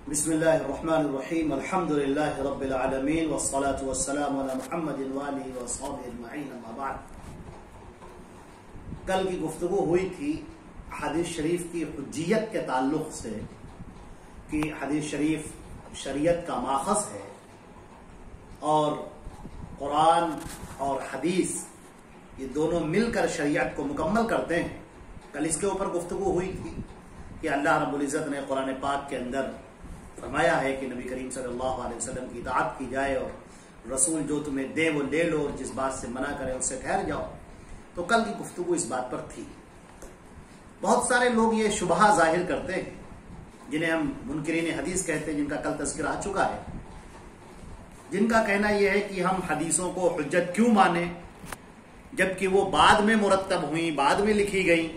بسم اللہ الرحمن الرحیم الحمد للہ رب العالمین والصلاة والسلام علی محمد وآلہ وصحبہ اجمعین اما بعد۔ کل کی گفتگو ہوئی تھی حدیث شریف کی حجیت کے تعلق سے کہ حدیث شریف شریعت کا ماخذ ہے اور قرآن اور حدیث یہ دونوں مل کر شریعت کو مکمل کرتے ہیں۔ کل اس کے اوپر گفتگو ہوئی تھی کہ اللہ رب العزت نے قرآن پاک کے اندر فرمایا ہے کہ نبی کریم صلی اللہ علیہ وسلم کی اطاعت کی جائے اور رسول جو تمہیں دے وہ لے لو اور جس بات سے منع کرے اس سے ٹھہر جاؤ۔ تو کل کی گفتگو اس بات پر تھی۔ بہت سارے لوگ یہ شبہ ظاہر کرتے ہیں جنہیں ہم منکرین حدیث کہتے ہیں، جن کا کل تذکرہ آ چکا ہے، جن کا کہنا یہ ہے کہ ہم حدیثوں کو حجت کیوں مانیں جبکہ وہ بعد میں مرتب ہوئیں، بعد میں لکھی گئیں،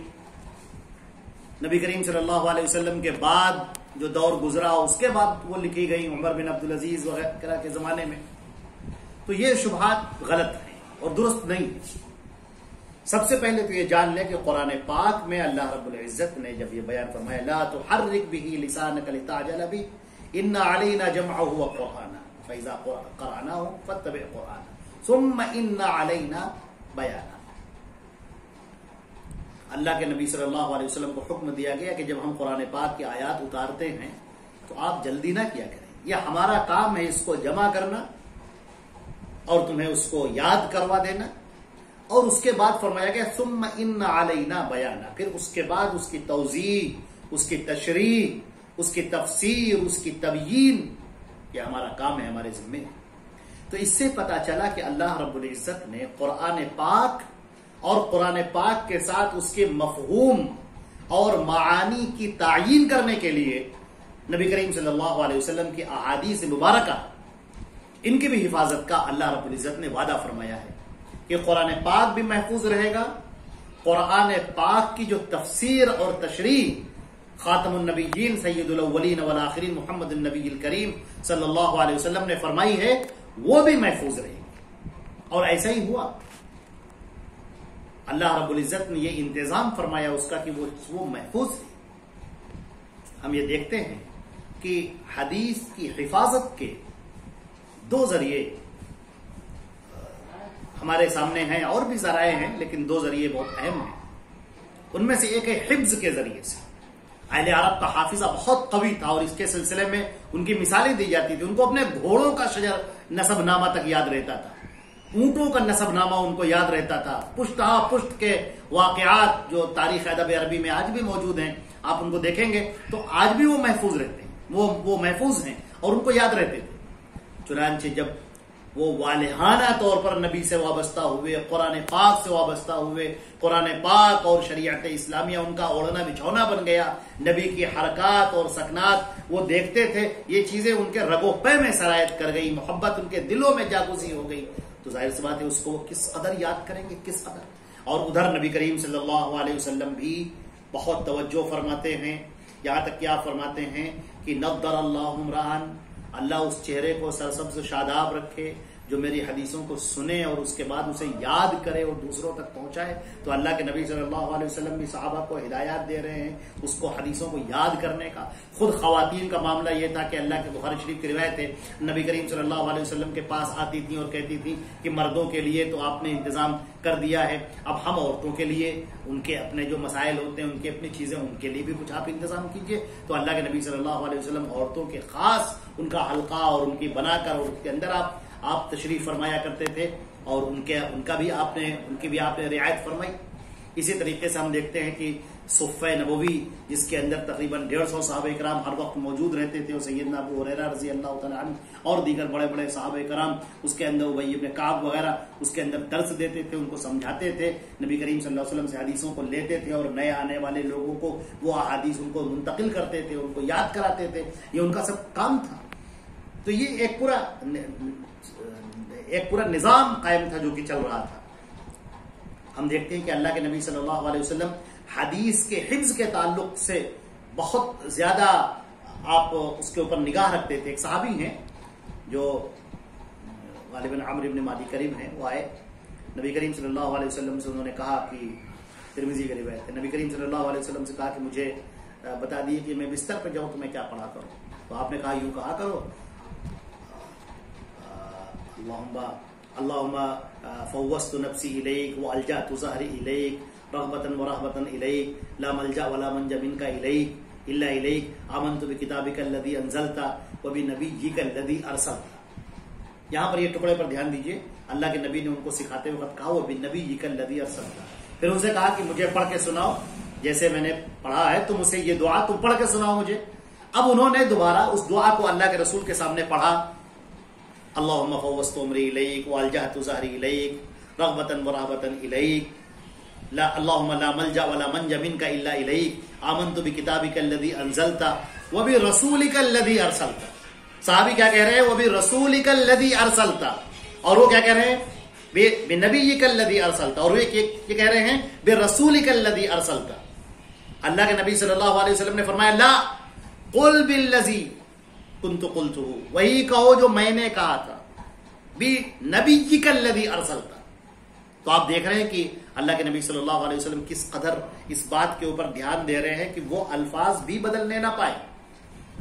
نبی کریم صلی اللہ علیہ وسلم کے بعد جو دور گزرا اس کے بعد وہ لکھی گئی، عمر بن عبدالعزیز وغیرہ کے زمانے میں۔ تو یہ شبہات غلط ہیں اور درست نہیں۔ سب سے پہلے تو یہ جان لیں کہ قرآن پاک میں اللہ رب العزت نے جب یہ بیان فرمایا لا تحرک به لسانک لتعجل به ان علینا جمعه وقرآنہ فاذا قرأناه فاتبع قرآنہ ثم ان علینا بیانہ۔ اللہ کے نبی صلی اللہ علیہ وسلم کو حکم دیا گیا کہ جب ہم قرآن پاک کی آیات اتارتے ہیں تو آپ جلدی نہ کیا کریں، یہ ہمارا کام ہے اس کو جمع کرنا اور تمہیں اس کو یاد کروا دینا۔ اور اس کے بعد فرمایا گیا ثم ان علینا بیانہ، پھر اس کے بعد اس کی توضیح، اس کی تشریح، اس کی تفسیر، اس کی تبیین، یہ ہمارا کام ہے، ہمارے ذمہ ہے۔ تو اس سے پتا چلا کہ اللہ رب العزت نے قرآن پاک اور قرآن پاک کے ساتھ اس کے مفہوم اور معانی کی تعیین کرنے کے لیے نبی کریم صلی اللہ علیہ وسلم کی احادیث مبارکہ ان کی بھی حفاظت کا اللہ رب العزت نے وعدہ فرمایا ہے کہ قرآن پاک بھی محفوظ رہے گا۔ قرآن پاک کی جو تفسیر اور تشریح خاتم النبیین سید الاولین والآخرین محمد النبی الکریم صلی اللہ علیہ وسلم نے فرمائی ہے وہ بھی محفوظ رہے گی، اور ایسا ہی ہوا۔ اللہ رب العزت نے یہ انتظام فرمایا اس کا کہ وہ محفوظ ہے۔ ہم یہ دیکھتے ہیں کہ حدیث کی حفاظت کے دو ذریعے ہمارے سامنے ہیں، اور بھی ذرائع ہیں لیکن دو ذریعے بہت اہم ہیں۔ ان میں سے ایک ہے حفظ کے ذریعے سے۔ اہل عرب کا حافظہ بہت قوی تھا اور اس کے سلسلے میں ان کی مثالیں دی جاتی تھی۔ ان کو اپنے گھوڑوں کا شجر نسب نامہ تک یاد رہتا تھا، اونٹوں کا نسب نامہ ان کو یاد رہتا تھا، پشت پشت کے واقعات جو تاریخ ادب عربی میں آج بھی موجود ہیں، آپ ان کو دیکھیں گے تو آج بھی وہ محفوظ رہتے ہیں، وہ محفوظ ہیں اور ان کو یاد رہتے تھے۔ چنانچہ جب وہ والہانہ طور پر نبی سے وابستہ ہوئے، قرآن پاک سے وابستہ ہوئے، قرآن پاک اور شریعت اسلامیہ ان کا اوڑھنا بچھونا بن گیا، نبی کی حرکات اور سکنات وہ دیکھتے تھے، یہ چیزیں ان کے رگ و پے میں سرایت کر گئی، محبت ان کے دلوں میں جاگوزی ہو گئی، تو ظاہر سی بات ہے اس کو کس قدر یاد کریں گے، کس قدر۔ اور ادھر نبی کریم صلی اللہ علیہ وسلم بھی بہت توجہ فرماتے ہیں، یہاں تک کیا فرماتے ہیں کہ نضر اللہ عمران، اللہ اس چہرے کو سرسبز و شاداب رکھے جو میری حدیثوں کو سنے اور اس کے بعد اسے یاد کرے اور دوسروں تک پہنچائے۔ تو اللہ کے نبی صلی اللہ علیہ وسلم بھی صحابہ کو ہدایات دے رہے ہیں اس کو حدیثوں کو یاد کرنے کا۔ خود خواتین کا معاملہ یہ تھا کہ اللہ کے بخاری شریف کی روایت ہے، نبی کریم صلی اللہ علیہ وسلم کے پاس آتی تھیں اور کہتی تھیں کہ مردوں کے لیے تو آپ نے انتظام کر دیا ہے، اب ہم عورتوں کے لیے ان کے اپنے جو مسائل ہوتے ہیں، ان کی اپنی چیزیں، ان کے لیے بھی کچھ آپ انتظام کیجئے۔ تو اللہ کے نبی صلی اللہ علیہ وسلم عورتوں کے خاص ان کا حلقہ اور ان کی بنا کر اور اس کے اندر آپ تشریف فرمایا کرتے تھے اور ان کی بھی آپ نے رعایت فرمائی۔ اسی طریقے سے ہم دیکھتے ہیں کہ صفہ نبوی جس کے اندر تقریباً 150 صحابہ کرام ہر وقت موجود رہتے تھے، اور سیدنا ابو ہریرہ رضی اللہ تعالیٰ عنہ اور دیگر بڑے بڑے صحابہ کرام اس کے اندر، ابی بن کعب وغیرہ اس کے اندر درس دیتے تھے، ان کو سمجھاتے تھے، نبی کریم صلی اللہ علیہ وسلم سے حدیثوں کو لیتے تھے اور نئے آنے والے لوگوں کو وہ احادیث ان کو منتقل کرتے تھے، ان کو یاد کراتے تھے، یہ ان کا سب کام تھا۔ تو یہ ایک پورا نظام قائم تھا جو کہ چل رہا تھا۔ ہم دیکھتے ہیں کہ اللہ کے نبی صلی اللہ علیہ وسلم حدیث کے حفظ کے تعلق سے بہت زیادہ آپ اس کے اوپر نگاہ رکھتے تھے۔ ایک صحابی ہیں جو غالباً عمرو بن مادی کریم ہیں، وہ آئے نبی کریم صلی اللہ علیہ وسلم سے، انہوں نے کہا کہ ترمذی کی روایت ہے، نبی کریم صلی اللہ علیہ وسلم سے کہا کہ مجھے بتا دیے کہ میں بستر پہ جاؤں تو میں کیا پڑھا کروں۔ تو آپ نے کہا یوں کہا کرو اللہم فوضت نفسی الیک والجأت ظہری الیک رغبتا ورہبتا الیک لا ملجأ ولا منجا منک الیک الا الیک آمنت بکتابک الذی انزلت وبنبیک الذی ارسلت. یہاں پر یہ ٹکڑے پر دھیان دیجئے. اللہ کے نبی نے ان کو سکھاتے وقت کہا وبنبیک الذی ارسلت. پھر ان سے کہا کہ مجھے پڑھ کے سناؤ جیسے میں نے پڑھا ہے، تم اسے یہ دعا تم پڑھ کے سناؤ مجھے. اب انہوں نے دوبارہ اس دعا کو اللہ کے رسول کے سامنے پڑھا. اللہم فوضت امری الیک والجأت ظہری الیک رغبتا ورہبتا الیک اللہم لا ملجأ ولا منجا منک الا الیک آمنت بکتابک الذی انزلت وبرسولک الذی ارسلت. صحابی کیا کہہ رہے ہیں؟ وبرسولک الذی ارسلت. اور وہ کیا کہہ رہے ہیں؟ بنبیک الذی ارسلت. اور وہ یہ کہہ رہے ہیں برسولک الذی ارسلت. اللہ کے نبی صلی اللہ علیہ وسلم نے فرمایا لا قل بالذی کنت قلتہ، وہی کہو جو میں نے کہا تھا، بنبیک الذی ارسلت. تو آپ دیکھ رہے ہیں کہ اللہ کے نبی صلی اللہ علیہ وسلم کس قدر اس بات کے اوپر دھیان دے رہے ہیں کہ وہ الفاظ بھی بدلنے نہ پائے.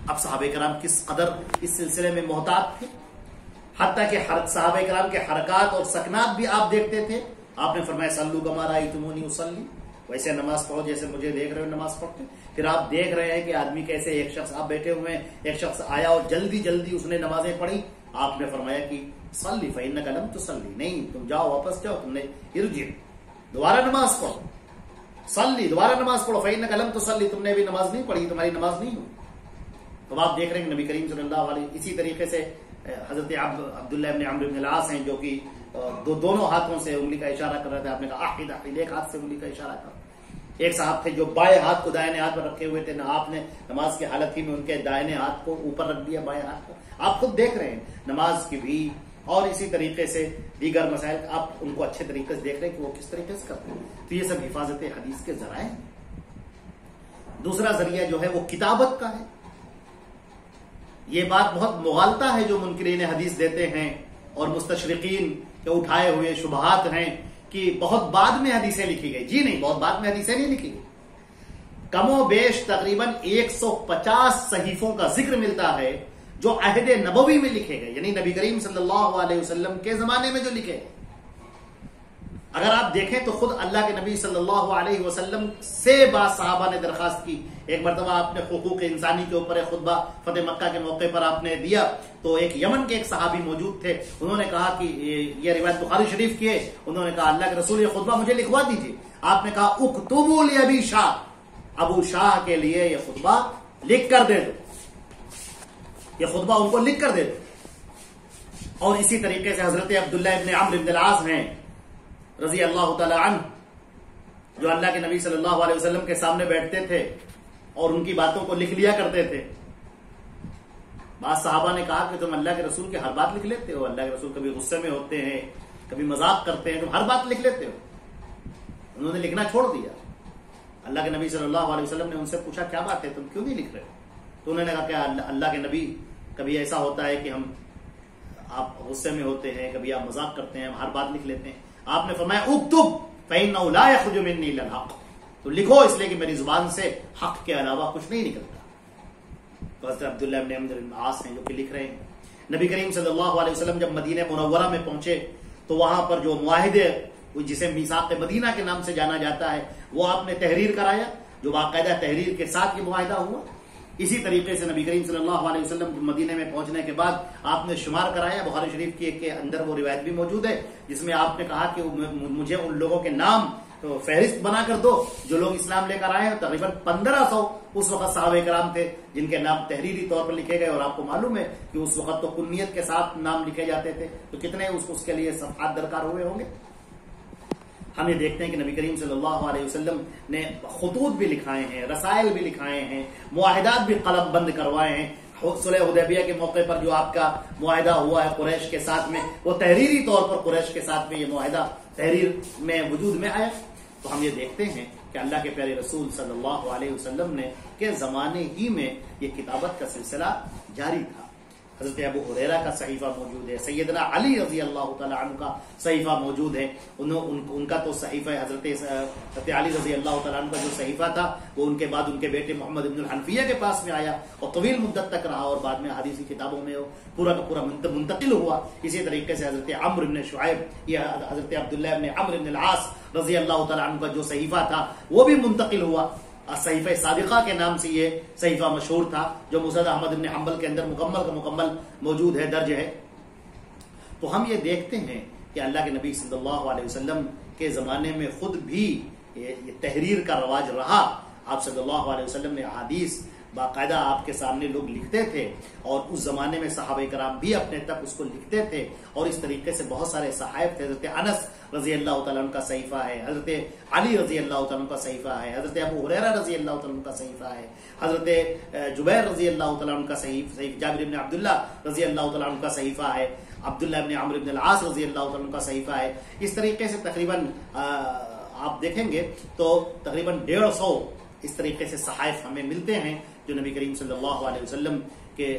اب صحابہ کرام کس قدر اس سلسلے میں محتاط تھے، حتیٰ کہ صحابہ کرام کے حرکات اور سکنات بھی آپ دیکھتے تھے. آپ نے فرمایا صلو کما رأیتمونی اصلی، ویسے نماز پڑھو جیسے مجھے دیکھ رہے ہو نماز پڑھتے. پھر آپ دیکھ رہے ہیں کہ آدمی کیسے، ایک شخص آپ بیٹھے ہوئے ہیں، ایک شخص آیا اور جلدی جلدی اس نے نمازیں پڑھی. آپ نے فرمایا کہ صلی فإنک لم تصلی، نہیں تم جاؤ واپس جاؤ، تم نے ارجع، دوبارہ نماز پڑھو. صلی، دوبارہ نماز پڑھو. فإنک لم تصلی، تم نے ابھی نماز نہیں پڑھی، تمہاری نماز نہیں ہوئی. تو آپ دیکھ رہے ہیں کہ نبی کریم صلی اللہ علیہ. اسی طریقے سے حضرت عبداللہ ابن عمرو بن العاص ہیں جو کہ دونوں ہاتھوں سے انگلی کا اشارہ کر رہے تھے. آپ نے کہا آحد آحد، ایک ہاتھ سے انگلی کا اشارہ کر. ایک صاحب تھے جو بائیں ہاتھ کو دائیں ہاتھ پر رکھے ہوئے تھے، نہ آپ نے نماز کی حالت ہی میں ان کے دائیں ہاتھ کو اوپر رکھ دیا بائیں ہاتھ کو. آپ خود دیکھ رہے ہیں نماز کی بھی، اور اسی طریقے سے دیگر مسائل آپ ان کو اچھے طریقے سے دیکھ رہے ہیں کہ وہ کس طریقے سے کرتے ہیں. تو یہ سب حفاظت حدیث کے ذرائع ہیں. دوسرا ذریعہ جو ہے وہ کتابت کا ہے. یہ بات بہت مغالطہ ہے جو منکرین حدیث دیتے ہیں اور مستشرقین کے اٹھائے ہوئے شبہات ہیں کہ بہت بعد میں حدیثیں لکھی گئی. جی نہیں، بہت بعد میں حدیثیں نہیں لکھی گئی. کم و بیش تقریباً 150 صحیفوں کا ذکر ملتا ہے جو عہد نبوی میں لکھے گئے، یعنی نبی کریم صلی اللہ علیہ وسلم کے زمانے میں جو لکھے گئے. اگر آپ دیکھیں تو خود اللہ کے نبی صلی اللہ علیہ وسلم سے بعض صحابہ نے درخواست کی. ایک مرتبہ آپ نے حقوق انسانی کے اوپر ایک خطبہ فتح مکہ کے موقع پر آپ نے دیا، تو ایک یمن کے ایک صحابی موجود تھے. انہوں نے کہا کہ یہ روایت بخاری شریف کی ہے. انہوں نے کہا اللہ کے رسول یہ خطبہ مجھے لکھوا دیجیے. آپ نے کہا اکتبوا لابی شاہ، ابو شاہ کے لیے یہ خطبہ لکھ کر دے دو، یہ خطبہ ان کو لکھ کر دے دو. اور اسی طریقے سے حضرت عبداللہ ابن عمرو بن العاص ہیں رضی اللہ تعالی عنہ، جو اللہ کے نبی صلی اللہ علیہ وسلم کے سامنے بیٹھتے تھے اور ان کی باتوں کو لکھ لیا کرتے تھے. بعض صحابہ نے کہا کہ تم اللہ کے رسول کی ہر بات لکھ لیتے ہو، اللہ کے رسول کبھی غصے میں ہوتے ہیں، کبھی مذاق کرتے ہیں، تم ہر بات لکھ لیتے ہو. انہوں نے لکھنا چھوڑ دیا. اللہ کے نبی صلی اللہ علیہ وسلم نے ان سے پوچھا کیا بات ہے، تم کیوں نہیں لکھ رہے؟ تو انہوں نے کہا کہ اللہ کے نبی کبھی ایسا ہوتا ہے کہ آپ غصے میں ہوتے ہیں، کبھی آپ مذاق کرتے ہیں، ہم ہر بات لکھ لیتے ہیں. آپ نے فرمایا اکتب فإنه لا يخرج مني إلا الحق، تو لکھو اس لیے کہ میری زبان سے حق کے علاوہ کچھ نہیں نکلتا. تو حضرت عبداللہ ابن عمرو بن العاص ہیں جو کہ لکھ رہے ہیں. نبی کریم صلی اللہ علیہ وسلم جب مدینہ منورہ میں پہنچے تو وہاں پر جو معاہدے جسے میثاق مدینہ کے نام سے جانا جاتا ہے وہ آپ نے تحریر کرایا، جو باقاعدہ تحریر کے ساتھ یہ معاہدہ ہوا. اسی طریقے سے نبی کریم صلی اللہ علیہ وسلم مدینہ میں پہنچنے کے بعد آپ نے شمار کرایا. بخاری شریف کے اندر وہ روایت بھی موجود ہے جس میں آپ نے کہا کہ مجھے ان لوگوں کے نام فہرست بنا کر دو جو لوگ اسلام لے کر آئے ہیں. تقریباً 1500 اس وقت صحابہ کرام تھے جن کے نام تحریری طور پر لکھے گئے. اور آپ کو معلوم ہے کہ اس وقت تو کنیت کے ساتھ نام لکھے جاتے تھے، تو کتنے اس کے لیے صفحات درکار ہوئے ہوں گے. ہم یہ دیکھتے ہیں کہ نبی کریم صلی اللہ علیہ وسلم نے خطوط بھی لکھائے ہیں، رسائل بھی لکھائے ہیں، معاہدات بھی قلم بند کروائے ہیں. صلح حدیبیہ کے موقع پر جو آپ کا معاہدہ ہوا ہے قریش کے ساتھ میں، وہ تحریری طور پر قریش کے ساتھ میں یہ معاہدہ تحریر میں وجود میں آیا. تو ہم یہ دیکھتے ہیں کہ اللہ کے پیارے رسول صلی اللہ علیہ وسلم نے کے زمانے ہی میں یہ کتابت کا سلسلہ جاری تھا. حضرت ابو ہریرہ کا صحیفہ موجود ہے، سیدنا علی رضی اللہ تعالیٰ عنہ کا صحیفہ موجود ہے، ان کا تو صحیفہ حضرت علی رضی اللہ تعالیٰ عنہ کا جو صحیفہ تھا وہ ان کے بعد ان کے بیٹے محمد ابن الحنفیہ کے پاس میں آیا اور طویل مدت تک رہا، اور بعد میں حدیثی کتابوں میں پورا کا پورا منتقل ہوا۔ اسی طریقے سے حضرت عمرو بن شعیب یا حضرت عبداللہ بن عمرو بن العاص رضی اللہ تعالیٰ عنہ کا جو صحیفہ تھا وہ بھی منتقل ہوا۔ صحیفہ صادقہ کے نام سے یہ صحیفہ مشہور تھا، جو مسند احمد بن حنبل کے اندر مکمل کا مکمل موجود ہے، درج ہے۔ تو ہم یہ دیکھتے ہیں کہ اللہ کے نبی صلی اللہ علیہ وسلم کے زمانے میں خود بھی یہ تحریر کا رواج رہا۔ آپ صلی اللہ علیہ وسلم نے احادیث باقاعدہ آپ کے سامنے لوگ لکھتے تھے، اور اس زمانے میں صحابہ کرام بھی اپنے تک اس کو لکھتے تھے، اور اس طریقے سے بہت سارے صحائف تھے۔ حضرت انس رضی اللہ تعالیٰ عنہ کا صحیفہ ہے، حضرت علی رضی اللہ تعالیٰ عنہ کا صحیفہ ہے، حضرت ابو ہریرہ رضی اللہ تعالیٰ عنہ کا صحیفہ ہے، حضرت جبیر رضی اللہ تعالیٰ عنہ کا صحیفہ، جابر بن عبداللہ رضی اللہ تعالیٰ عنہ کا صحیفہ ہے، عبداللہ بن عمرو بن العاص رضی اللہ تعالیٰ عنہ کا صحیفہ ہے۔ اس طریقے سے تقریباً آپ دیکھیں گے تو تقریباً 150 اس طریقے سے صحائف ہمیں ملتے ہیں جو نبی کریم صلی اللہ علیہ وسلم کے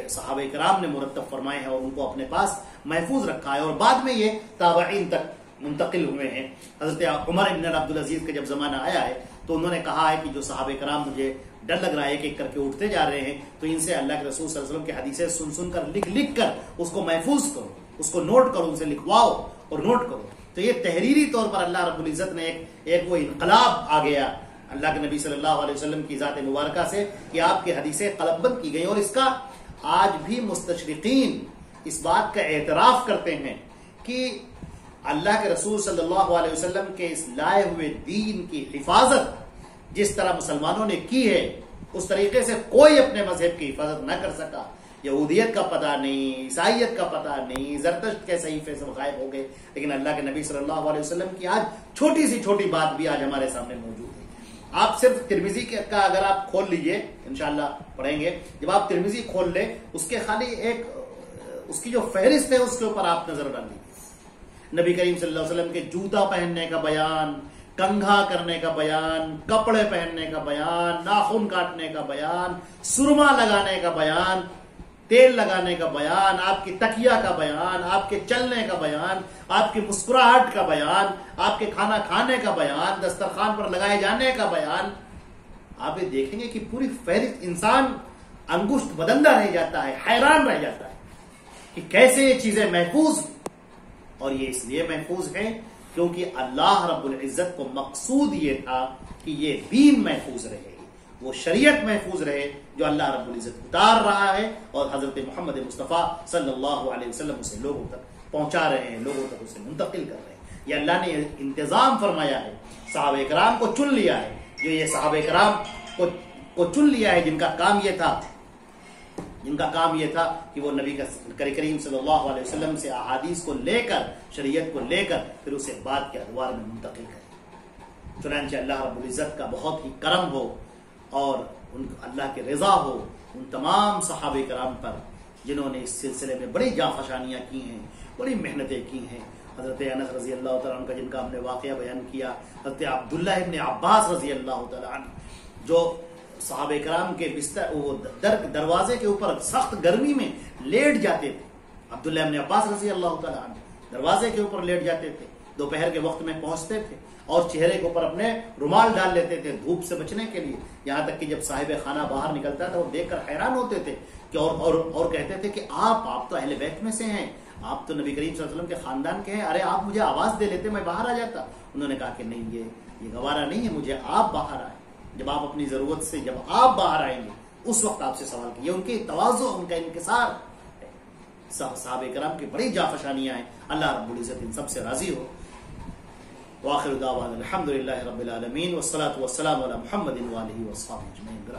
صحابہ کرام نے مرتب فرمائے ہیں اور ان کو اپنے پاس محفوظ رکھا ہے، اور بعد میں یہ تابعین تک منتقل ہوئے ہیں۔ حضرت عمر بن عبدالعزیز کا جب زمانہ آیا ہے تو انہوں نے کہا ہے کہ جو صحابہ کرام مجھے ڈر لگ رہا ہے کہ ایک کر کے اٹھتے جا رہے ہیں، تو ان سے اللہ کے رسول صلی اللہ علیہ وسلم کی حدیثیں سن کر لکھ کر اس کو محفوظ کرو، اس کو نوٹ کرو، ان سے لکھواؤ اور نوٹ کرو۔ تو یہ تحریری طور پر اللہ رب العزت نے ایک وہ انقلاب آ گیا اللہ کے نبی صلی اللہ علیہ وسلم کی ذات مبارکہ سے کہ آپ کی حدیثیں قلم بند کی گئی، اور اس کا آج بھی مستشرقین اس بات کا اعتراف کرتے ہیں کہ اللہ کے رسول صلی اللہ علیہ وسلم کے اس لائے ہوئے دین کی حفاظت جس طرح مسلمانوں نے کی ہے اس طریقے سے کوئی اپنے مذہب کی حفاظت نہ کر سکا۔ یہودیت کا پتہ نہیں، عیسائیت کا پتہ نہیں، زرتشت کے صحیفے سے غائب ہو گئے، لیکن اللہ کے نبی صلی اللہ علیہ وسلم کی آج چھوٹی سی چھوٹی بات بھی آج ہمارے سامنے موجود ہے۔ آپ صرف ترمذی کا اگر آپ کھول لیجئے، انشاءاللہ پڑھیں گے، جب آپ ترمذی کھول لیں اس کے خالی اس کی جو فہرست ہے اس کے اوپر آپ نظر ڈال لیجیے۔ نبی کریم صلی اللہ علیہ وسلم کے جوتا پہننے کا بیان، کنگھا کرنے کا بیان، کپڑے پہننے کا بیان، ناخن کاٹنے کا بیان، سرما لگانے کا بیان، تیل لگانے کا بیان، آپ کی تکیہ کا بیان، آپ کے چلنے کا بیان، آپ کی مسکراہٹ کا بیان، آپ کے کھانا کھانے کا بیان، دسترخوان پر لگائے جانے کا بیان، آپ یہ دیکھیں گے کہ پوری فہرست انسان انگشت بدندہ رہ جاتا ہے، حیران رہ جاتا ہے کہ کیسے یہ چیزیں محفوظ ہیں۔ اور یہ اس لیے محفوظ ہیں کیونکہ اللہ رب العزت کو مقصود یہ تھا کہ یہ دین محفوظ رہے، وہ شریعت محفوظ رہے جو اللہ رب العزت اتار رہا ہے، اور حضرت محمد مصطفیٰ صلی اللہ علیہ وسلم اسے لوگوں تک پہنچا رہے ہیں، لوگوں تک اسے منتقل کر رہے ہیں۔ یہ اللہ نے انتظام فرمایا ہے، صحابہ کرام کو چن لیا ہے، جو یہ صحابہ کرام کو چن لیا ہے جن کا کام یہ تھا کہ وہ نبی کریم صلی اللہ علیہ وسلم سے احادیث کو لے کر، شریعت کو لے کر پھر اسے بعد کے ادوار میں منتقل کریں۔ چنانچہ اللہ رب العزت کا بہت ہی کرم ہو اور اللہ کے رضا ہو ان تمام صحابہ کرام پر جنہوں نے اس سلسلے میں بڑی جانفشانیاں کی ہیں، بڑی محنتیں کی ہیں۔ حضرت انس رضی اللہ تعالیٰ عنہ کا جن کا ہم نے واقعہ بیان کیا، حضرت عبداللہ ابن عباس رضی اللہ تعالیٰ عنہ جو صحابہ کرام کے دروازے کے اوپر سخت گرمی میں لیٹ جاتے تھے، عبداللہ ابن عباس رضی اللہ تعالیٰ عنہ دروازے کے اوپر لیٹ جاتے تھے، دوپہر کے وقت میں پہنچتے تھے اور چہرے کے اوپر اپنے رومال ڈال لیتے تھے دھوپ سے بچنے کے لیے، یہاں تک کہ جب صاحب خانہ باہر نکلتا تھا وہ دیکھ کر حیران ہوتے تھے کہ اور کہتے تھے کہ آپ تو اہل بیت میں سے ہیں، آپ تو نبی کریم صلی اللہ علیہ وسلم کے خاندان کے ہیں، ارے آپ مجھے آواز دے لیتے میں باہر آ جاتا۔ انہوں نے کہا کہ نہیں، یہ گوارا نہیں ہے مجھے، آپ باہر آئیں، جب آپ اپنی ضرورت سے جب آپ باہر آئیں گے اس وقت آپ سے سوال کیے۔ ان کی تواضع، ان کا انکسار، صحابہ کرام کی بڑی جانفشانیاں ہیں، اللہ رب العزت ان سب سے راضی ہو۔ وآخر دعوانا الحمد للہ رب العالمین والصلاة والسلام علی محمد وآلہ وصحبہ اجمعین۔